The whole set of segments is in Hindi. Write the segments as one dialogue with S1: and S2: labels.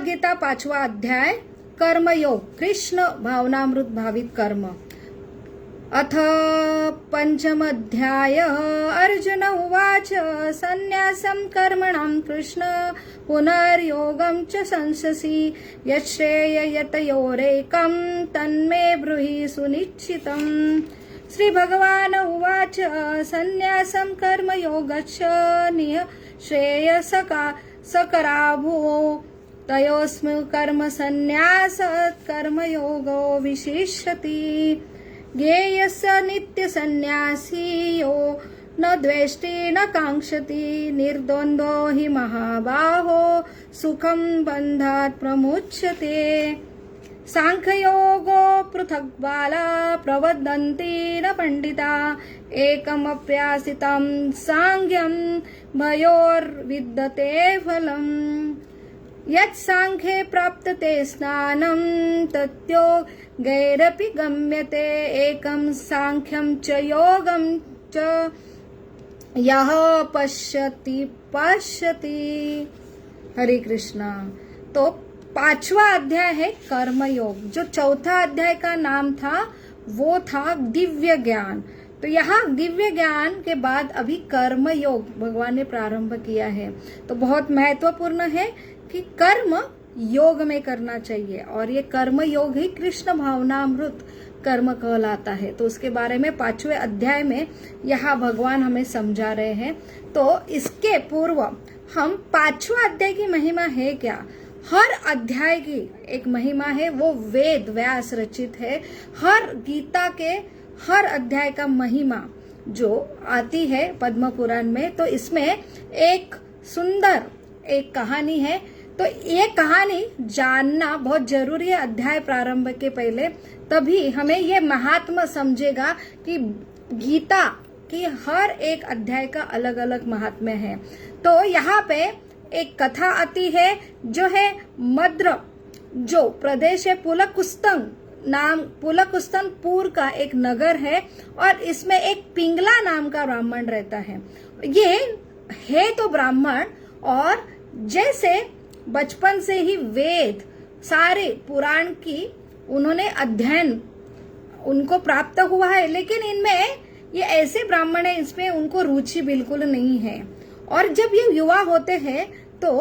S1: भगवद्गीता 5वा अध्याय कर्मयोग कृष्ण भावनामृत भावित कर्म। अथ पंचमध्याय अर्जुन उवाच संन्यासं कर्मणां कृष्ण पुनर्योगं च संससि यच्छ्रेययतयोरेकं तन्मे ब्रूहि सुनिश्चितम्। श्री भगवान उवाच संन्यासं कर्मयोगश्च निःश्रेयसका सकराभो तयोस्मिन् कर्म संन्यासात् कर्मयोगो विशिष्यति। ज्ञेयस्य नित्यसन्न्यासी यो न द्वेष्टि न काङ्क्षति निर्द्वन्द्वो हि महाबाहो सुखं बन्धात् प्रमुच्यते। सांख्ययोगो पृथक् बाला प्रवदन्ति न पण्डिता एकमप्यासितं सांख्यं भयोर्विद्यते फलम्। यत् सांख्ये प्राप्यते स्नानं तत्यो गैरपि गम्यते एकं सांख्यं च योगं च यः पश्यति। हरे कृष्णा। तो 5वां अध्याय है कर्मयोग। जो चौथा अध्याय का नाम था वो था दिव्य ज्ञान। तो यहाँ दिव्य ज्ञान के बाद अभी कर्म योग भगवान ने प्रारंभ किया है। तो बहुत महत्वपूर्ण है कि कर्म योग में करना चाहिए और ये कर्म योग ही कृष्ण भावनामृत कर्म कहलाता है। तो उसके बारे में 5वें अध्याय में यहाँ भगवान हमें समझा रहे हैं। तो इसके पूर्व हम 5वां अध्याय की महिमा है क्या, हर अध्याय की एक महिमा है, वो वेद व्यास रचित है। हर गीता के हर अध्याय का महिमा जो आती है पद्म पुराण में, तो इसमें एक सुंदर एक कहानी है। तो ये कहानी जानना बहुत जरूरी है अध्याय प्रारंभ के पहले, तभी हमें ये महात्मा समझेगा कि गीता की हर एक अध्याय का अलग अलग महात्म्य है। तो यहाँ पे एक कथा आती है जो है मद्र, जो प्रदेश है पुलकुस्तन नाम, पुलकुस्तनपुर का एक नगर है और इसमें एक पिंगला नाम का ब्राह्मण रहता है। ये है तो ब्राह्मण और जैसे बचपन से ही वेद सारे पुराण की उन्होंने अध्ययन उनको प्राप्त हुआ है, लेकिन इनमें ये ऐसे ब्राह्मण है इसमें उनको रुचि बिल्कुल नहीं है। और जब ये युवा होते हैं तो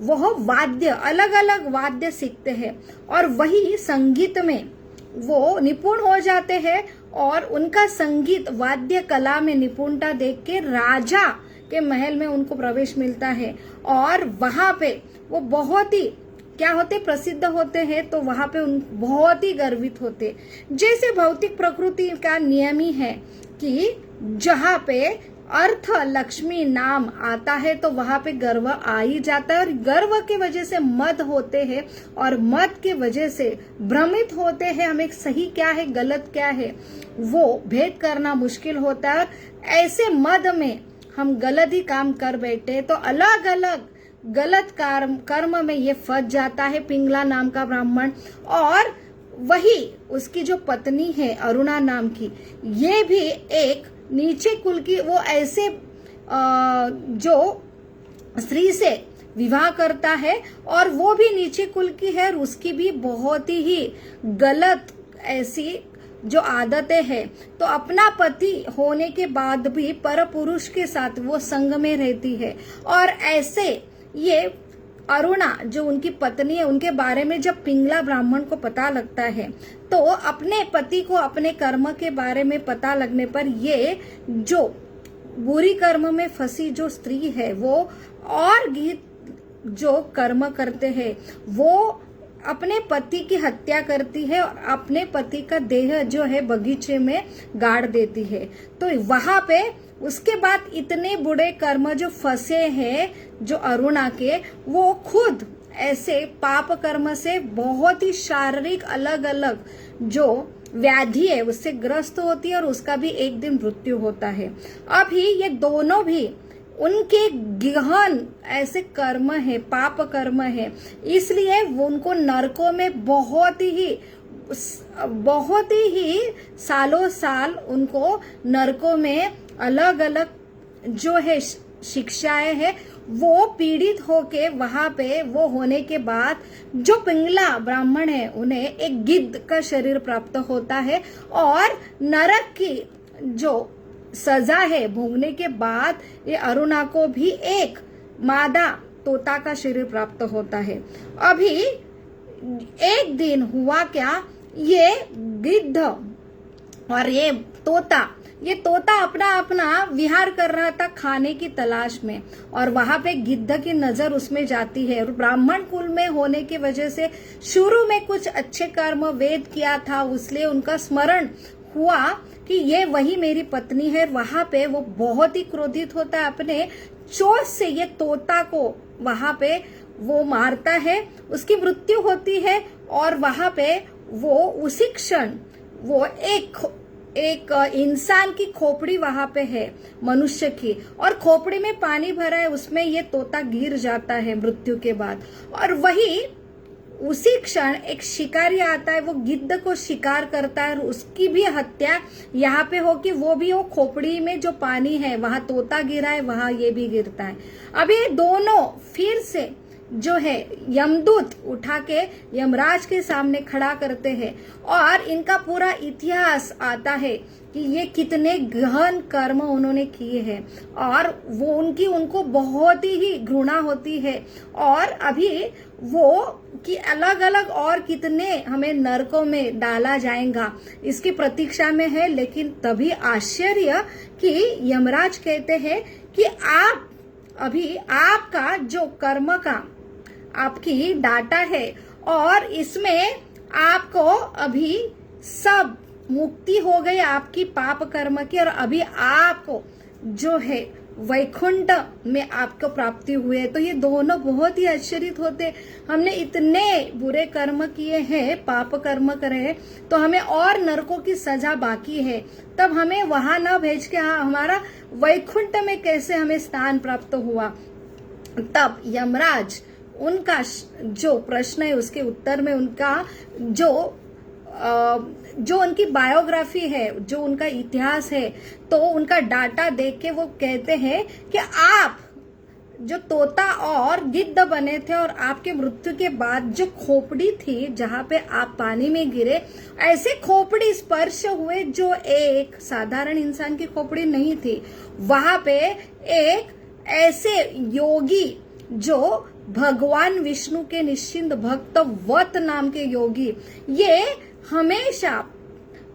S1: वह वाद्य अलग अलग वाद्य सीखते हैं और वही संगीत में वो निपुण हो जाते हैं और उनका संगीत वाद्य कला में निपुणता देख के राजा के महल में उनको प्रवेश मिलता है और वहां पे वो बहुत ही क्या होते प्रसिद्ध होते हैं। तो वहां पे उन बहुत ही गर्वित होते। जैसे भौतिक प्रकृति का नियम ही है कि जहां पे अर्थ लक्ष्मी नाम आता है तो वहां पे गर्व आ ही जाता है और गर्व की वजह से मद होते हैं और मद की वजह से भ्रमित होते हैं। हमें सही क्या है गलत क्या है वो भेद करना मुश्किल होता है। ऐसे मद में हम गलत ही काम कर बैठे तो अलग अलग गलत कर्म में ये फंस जाता है पिंगला नाम का ब्राह्मण। और वही उसकी जो पत्नी है अरुणा नाम की, ये भी एक नीचे कुल की, वो ऐसे जो स्त्री से विवाह करता है और वो भी नीचे कुल की है और उसकी भी बहुत ही गलत ऐसी जो आदतें हैं। तो अपना पति होने के बाद भी पर पुरुष के साथ वो संग में रहती है। और ऐसे ये अरुणा जो उनकी पत्नी है उनके बारे में जब पिंगला ब्राह्मण को पता लगता है तो अपने पति को अपने कर्म के बारे में पता लगने पर ये जो बुरी कर्म में फंसी जो स्त्री है वो और गीत जो कर्म करते हैं वो अपने पति की हत्या करती है और अपने पति का देह जो है बगीचे में गाड़ देती है। तो वहां पे उसके बाद इतने बुरे कर्म जो फंसे हैं जो अरुणा के, वो खुद ऐसे पाप कर्म से बहुत ही शारीरिक अलग अलग जो व्याधि है उससे ग्रस्त होती है और उसका भी एक दिन मृत्यु होता है। अभी ये दोनों भी उनके गहन ऐसे कर्म है, पाप कर्म है, इसलिए वो उनको नरकों में बहुत ही सालों साल उनको नरकों में अलग अलग जो है शिक्षाएं है वो पीड़ित होके वहां पे वो होने के बाद जो पिंगला ब्राह्मण है उन्हें एक गिद्ध का शरीर प्राप्त होता है, और नरक की जो सजा है भोगने के बाद ये अरुणा को भी एक मादा तोता का शरीर प्राप्त होता है। अभी एक दिन हुआ क्या, ये गिद्ध और ये तोता अपना अपना विहार कर रहा था खाने की तलाश में, और वहां पे गिद्ध की नजर उसमें जाती है। और ब्राह्मण कुल में होने की वजह से शुरू में कुछ अच्छे कर्म वेद किया था, इसलिए उनका स्मरण हुआ कि ये वही मेरी पत्नी है। वहां पे वो बहुत ही क्रोधित होता है, अपने चोट से ये तोता को वहां पे वो मारता है, उसकी मृत्यु होती है। और वहां पे वो उसी क्षण वो एक इंसान की खोपड़ी वहां पे है, मनुष्य की, और खोपड़ी में पानी भरा है, उसमें ये तोता गिर जाता है मृत्यु के बाद। और वही उसी क्षण एक शिकारी आता है, वो गिद्ध को शिकार करता है और उसकी भी हत्या यहाँ पे हो कि वो भी वो खोपड़ी में जो पानी है वहां तोता गिरा है, वहां ये भी गिरता है। अब ये दोनों फिर से जो है यमदूत उठा के यमराज के सामने खड़ा करते हैं, और इनका पूरा इतिहास आता है कि ये कितने गहन कर्म उन्होंने किए हैं, और वो उनको बहुत ही घृणा होती है। और अभी वो कि अलग अलग और कितने हमें नरकों में डाला जाएगा इसकी प्रतीक्षा में है। लेकिन तभी आश्चर्य कि यमराज कहते हैं कि आप अभी आपका जो कर्म का आपकी डाटा है, और इसमें आपको अभी सब मुक्ति हो गई आपकी पाप कर्म की, और अभी आपको जो है वैकुंठ में आपको प्राप्ति हुए। तो ये दोनों बहुत ही आश्चर्यित होते, हमने इतने बुरे कर्म किए हैं, पाप कर्म करे हैं, तो हमें और नरकों की सजा बाकी है, तब हमें वहां न भेज के हमारा वैकुंठ में कैसे हमें स्थान प्राप्त हुआ। तब यमराज उनका जो प्रश्न है उसके उत्तर में उनका जो उनकी बायोग्राफी है, जो उनका इतिहास है, तो उनका डाटा देख के वो कहते हैं कि आप जो तोता और गिद्ध बने थे, और आपके मृत्यु के बाद जो खोपड़ी थी जहां पे आप पानी में गिरे, ऐसे खोपड़ी स्पर्श हुए जो एक साधारण इंसान की खोपड़ी नहीं थी। वहां पे एक ऐसे योगी जो भगवान विष्णु के निश्चिंत भक्त वत नाम के योगी, ये हमेशा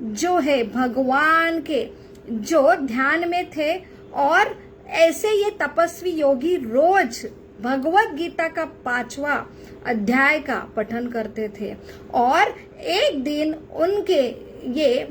S1: जो है भगवान के जो ध्यान में थे, और ऐसे ये तपस्वी योगी रोज भगवत गीता का 5वां अध्याय का पठन करते थे। और एक दिन उनके ये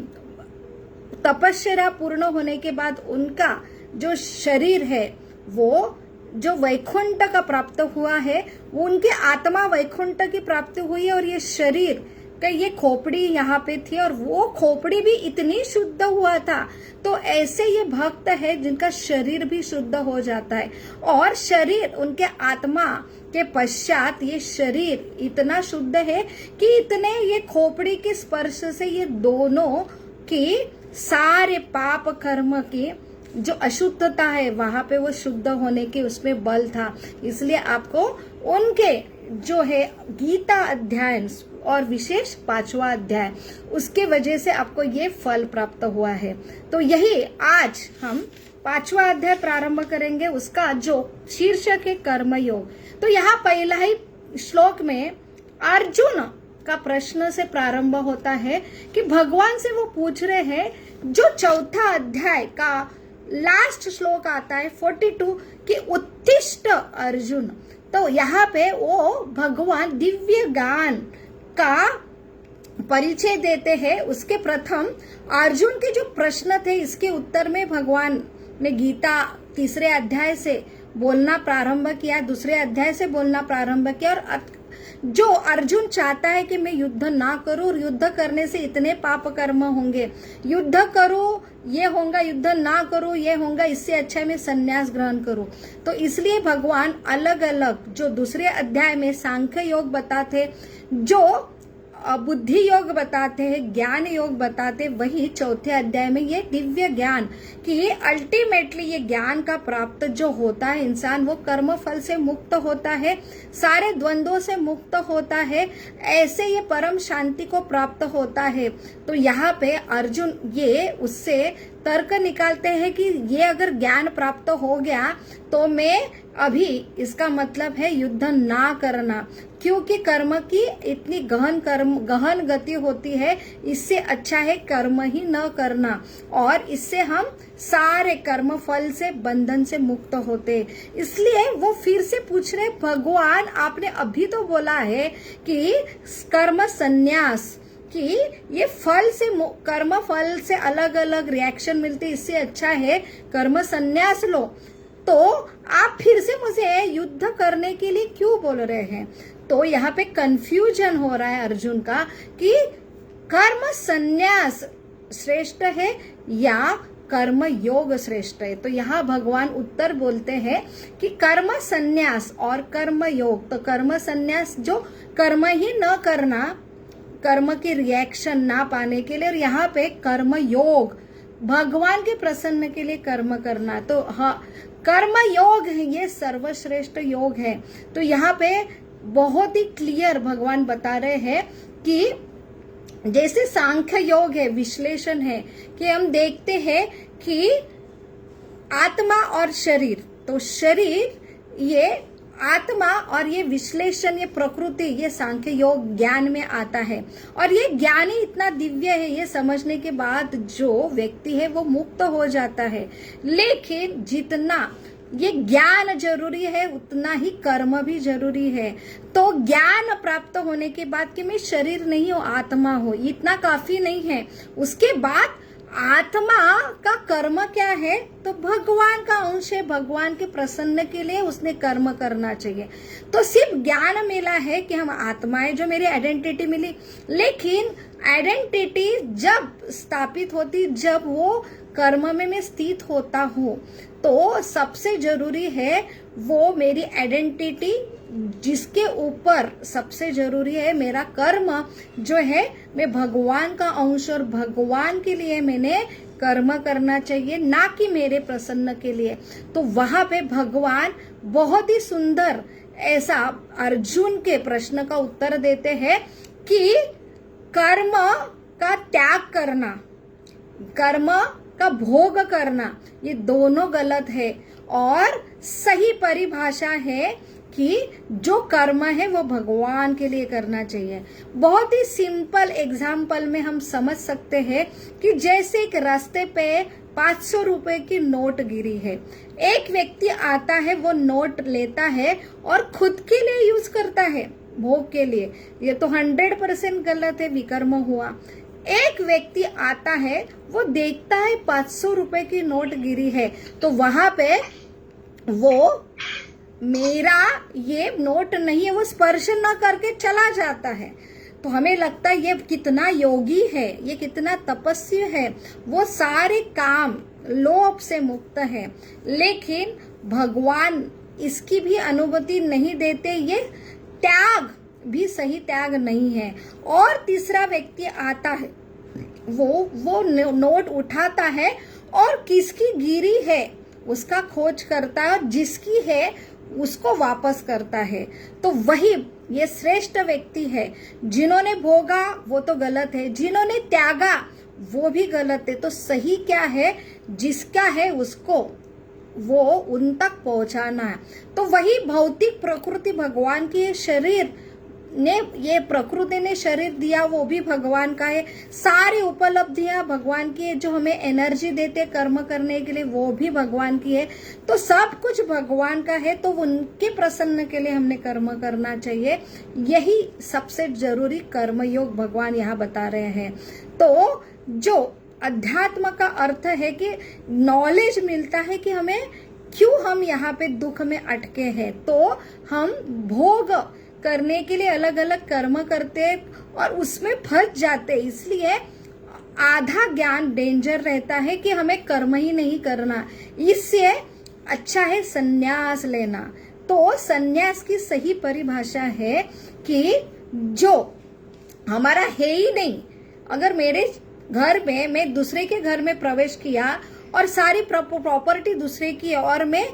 S1: तपस्या पूर्ण होने के बाद उनका जो शरीर है वो जो वैकुंठ का प्राप्त हुआ है, वो उनके आत्मा वैकुंठ की प्राप्ति हुई है, और ये शरीर का ये खोपड़ी यहाँ पे थी, और वो खोपड़ी भी इतनी शुद्ध हुआ था। तो ऐसे ये भक्त है जिनका शरीर भी शुद्ध हो जाता है, और शरीर उनके आत्मा के पश्चात ये शरीर इतना शुद्ध है कि इतने ये खोपड़ी के स्पर्श से ये दोनों की सारे पाप कर्म की जो अशुद्धता है वहां पे वो शुद्ध होने के उसमें बल था। इसलिए आपको उनके जो है गीता अध्ययन और विशेष 5वां अध्याय, उसके वजह से आपको ये फल प्राप्त हुआ है। तो यही आज हम 5वां अध्याय प्रारंभ करेंगे, उसका जो शीर्षक है कर्मयोग। तो यहाँ पहला ही श्लोक में अर्जुन का प्रश्न से प्रारंभ होता है कि भगवान से वो पूछ रहे हैं, जो 4था अध्याय का लास्ट श्लोक आता है 42 कि उत्तिष्ठ अर्जुन। तो यहाँ पे वो भगवान दिव्य ज्ञान का परिचय देते हैं। उसके प्रथम अर्जुन के जो प्रश्न थे इसके उत्तर में भगवान ने गीता 3रे अध्याय से बोलना प्रारंभ किया, 2रे अध्याय से बोलना प्रारंभ किया। और जो अर्जुन चाहता है कि मैं युद्ध ना करूं, और युद्ध करने से इतने पाप कर्म होंगे, युद्ध करूं ये होगा, युद्ध ना करूं ये होगा, इससे अच्छा मैं संन्यास ग्रहण करूं। तो इसलिए भगवान अलग अलग जो 2रे अध्याय में सांख्य योग बताते, जो बुद्धि योग बताते हैं, ज्ञान योग बताते, वही चौथे अध्याय में ये दिव्य ज्ञान कि अल्टीमेटली ये ज्ञान का प्राप्त जो होता है इंसान, वो कर्म फल से मुक्त होता है, सारे द्वंद्वों से मुक्त होता है, ऐसे ये परम शांति को प्राप्त होता है। तो यहाँ पे अर्जुन ये उससे तर्क निकालते हैं कि ये अगर ज्ञान प्राप्त हो गया तो मैं अभी, इसका मतलब है युद्ध ना करना, क्योंकि कर्म की इतनी गहन गति होती है, इससे अच्छा है कर्म ही न करना, और इससे हम सारे कर्म फल से बंधन से मुक्त होते। इसलिए वो फिर से पूछ रहे, भगवान आपने अभी तो बोला है कि कर्म संन्यास, कि ये फल से, कर्म फल से अलग अलग रिएक्शन मिलती, इससे अच्छा है कर्म संन्यास लो, तो आप फिर से मुझे युद्ध करने के लिए क्यों बोल रहे हैं? तो यहाँ पे कंफ्यूजन हो रहा है अर्जुन का कि कर्म संन्यास श्रेष्ठ है या कर्म योग श्रेष्ठ है। तो यहाँ भगवान उत्तर बोलते हैं कि कर्म संन्यास और कर्म योग, तो कर्म संन्यास जो कर्म ही न करना, कर्म की रिएक्शन ना पाने के लिए, और यहाँ पे कर्म योग भगवान के प्रसन्न के लिए कर्म करना, तो हाँ कर्म योग है, ये सर्वश्रेष्ठ योग है। तो यहाँ पे बहुत ही क्लियर भगवान बता रहे हैं कि जैसे सांख्य योग है, विश्लेषण है, कि हम देखते हैं कि आत्मा और शरीर, तो शरीर, ये आत्मा और ये विश्लेषण, ये प्रकृति, ये सांख्य योग ज्ञान में आता है, और ये ज्ञान ही इतना दिव्य है, ये समझने के बाद जो व्यक्ति है वो मुक्त हो जाता है। लेकिन जितना ये ज्ञान जरूरी है उतना ही कर्म भी जरूरी है। तो ज्ञान प्राप्त होने के बाद कि मैं शरीर नहीं हूँ, आत्मा हूँ, इतना काफी नहीं है। उसके बाद आत्मा का कर्म क्या है? तो भगवान का अंश है, भगवान के प्रसन्न के लिए उसने कर्म करना चाहिए। तो सिर्फ ज्ञान मिला है कि हम आत्मा है, जो मेरी आइडेंटिटी मिली, लेकिन आइडेंटिटी जब स्थापित होती, जब वो कर्म में मैं स्थित होता हूँ, तो सबसे जरूरी है वो मेरी आइडेंटिटी, जिसके ऊपर सबसे जरूरी है मेरा कर्म जो है, मैं भगवान का अंश और भगवान के लिए मैंने कर्म करना चाहिए, ना कि मेरे प्रसन्न के लिए। तो वहां पे भगवान बहुत ही सुंदर ऐसा अर्जुन के प्रश्न का उत्तर देते हैं कि कर्म का त्याग करना, कर्म का भोग करना, ये दोनों गलत है, और सही परिभाषा है कि जो कर्म है वो भगवान के लिए करना चाहिए। बहुत ही सिंपल एग्जाम्पल में हम समझ सकते हैं कि जैसे एक रास्ते पे 500 रुपए की नोट गिरी है, एक व्यक्ति आता है, वो नोट लेता है और खुद के लिए यूज करता है, भोग के लिए, ये तो 100% गलत है, विकर्म हुआ। एक व्यक्ति आता है, वो देखता है 500 रुपए की नोट गिरी है, तो वहां पे वो मेरा ये नोट नहीं है, वो स्पर्श न करके चला जाता है। तो हमें लगता है ये कितना योगी है, ये कितना तपस्वी है, वो सारे काम लोभ से मुक्त है। लेकिन भगवान इसकी भी अनुमति नहीं देते, ये त्याग भी सही त्याग नहीं है। और तीसरा व्यक्ति आता है, वो नोट उठाता है और किसकी गिरी है उसका खोज करता है, और जिसकी है उसको वापस करता है। तो वही ये श्रेष्ठ व्यक्ति है। जिन्होंने भोगा वो तो गलत है, जिन्होंने त्यागा वो भी गलत है। तो सही क्या है? जिसका है उसको वो उन तक पहुंचाना है। तो वही भौतिक प्रकृति भगवान की, शरीर ने, ये प्रकृति ने शरीर दिया वो भी भगवान का है, सारी उपलब्धियां भगवान की है, जो हमें एनर्जी देते कर्म करने के लिए वो भी भगवान की है। तो सब कुछ भगवान का है, तो उनके प्रसन्न के लिए हमने कर्म करना चाहिए। यही सबसे जरूरी कर्मयोग भगवान यहाँ बता रहे हैं। तो जो अध्यात्म का अर्थ है कि नॉलेज मिलता है कि हमें क्यों हम यहाँ पे दुख में अटके हैं, तो हम भोग करने के लिए अलग अलग कर्म करते और उसमें फंस जाते। इसलिए आधा ज्ञान डेंजर रहता है कि हमें कर्म ही नहीं करना, इससे अच्छा है संन्यास लेना। तो संन्यास की सही परिभाषा है कि जो हमारा है ही नहीं। अगर मेरे घर में मैं दूसरे के घर में प्रवेश किया और सारी प्रॉपर्टी दूसरे की और मैं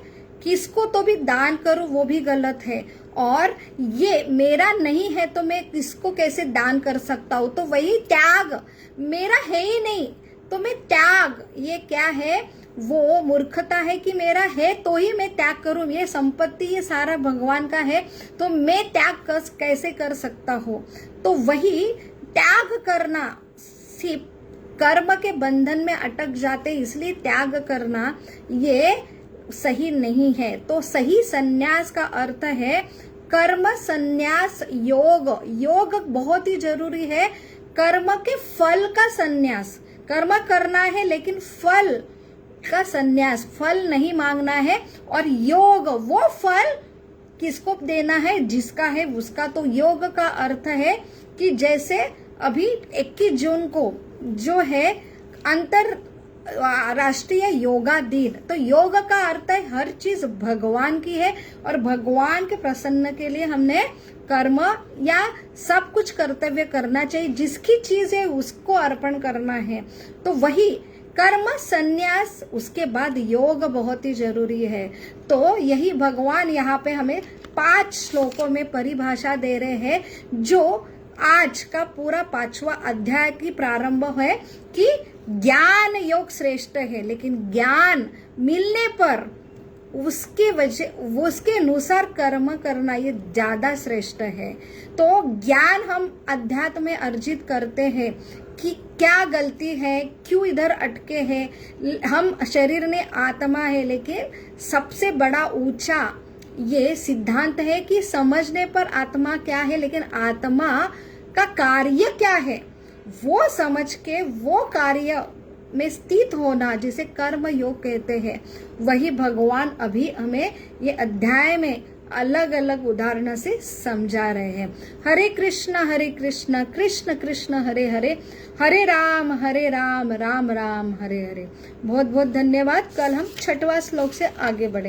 S1: किसको तो भी दान करूं वो भी गलत है। और ये मेरा नहीं है तो मैं किसको कैसे दान कर सकता हूं। तो वही त्याग, मेरा है ही नहीं तो मैं त्याग, ये क्या है, वो मूर्खता है कि मेरा है तो ही मैं त्याग करूं। ये संपत्ति ये सारा भगवान का है तो मैं त्याग कैसे कर सकता हूं। तो वही त्याग करना, सिर्फ कर्म के बंधन में अटक जाते इसलिए त्याग करना ये सही नहीं है। तो सही संन्यास का अर्थ है कर्म संन्यास योग। योग बहुत ही जरूरी है। कर्म के फल का संन्यास, कर्म करना है लेकिन फल का संन्यास, फल नहीं मांगना है। और योग, वो फल किसको देना है, जिसका है उसका। तो योग का अर्थ है कि जैसे अभी 21 जून को जो है राष्ट्रीय योगा दिन, तो योग का अर्थ है हर चीज भगवान की है और भगवान के प्रसन्न के लिए हमने कर्म या सब कुछ कर्तव्य करना चाहिए। जिसकी चीज है उसको अर्पण करना है। तो वही कर्म संन्यास, उसके बाद योग बहुत ही जरूरी है। तो यही भगवान यहाँ पे हमें 5 श्लोकों में परिभाषा दे रहे हैं, जो आज का पूरा 5वां अध्याय की प्रारंभ है कि ज्ञान योग श्रेष्ठ है, लेकिन ज्ञान मिलने पर उसके अनुसार कर्म करना ये ज्यादा श्रेष्ठ है। तो ज्ञान हम अध्यात्म में अर्जित करते हैं कि क्या गलती है, क्यों इधर अटके हैं। हम शरीर ने आत्मा है, लेकिन सबसे बड़ा ऊंचा ये सिद्धांत है कि समझने पर आत्मा क्या है, लेकिन आत्मा का कार्य क्या है वो समझ के वो कार्य में स्थित होना, जिसे कर्म योग कहते हैं, वही भगवान अभी हमें ये अध्याय में अलग अलग उदाहरण से समझा रहे हैं। हरे कृष्ण कृष्ण कृष्ण हरे हरे, हरे राम राम राम हरे हरे। बहुत बहुत धन्यवाद। कल हम 6वां श्लोक से आगे बढ़ेंगे।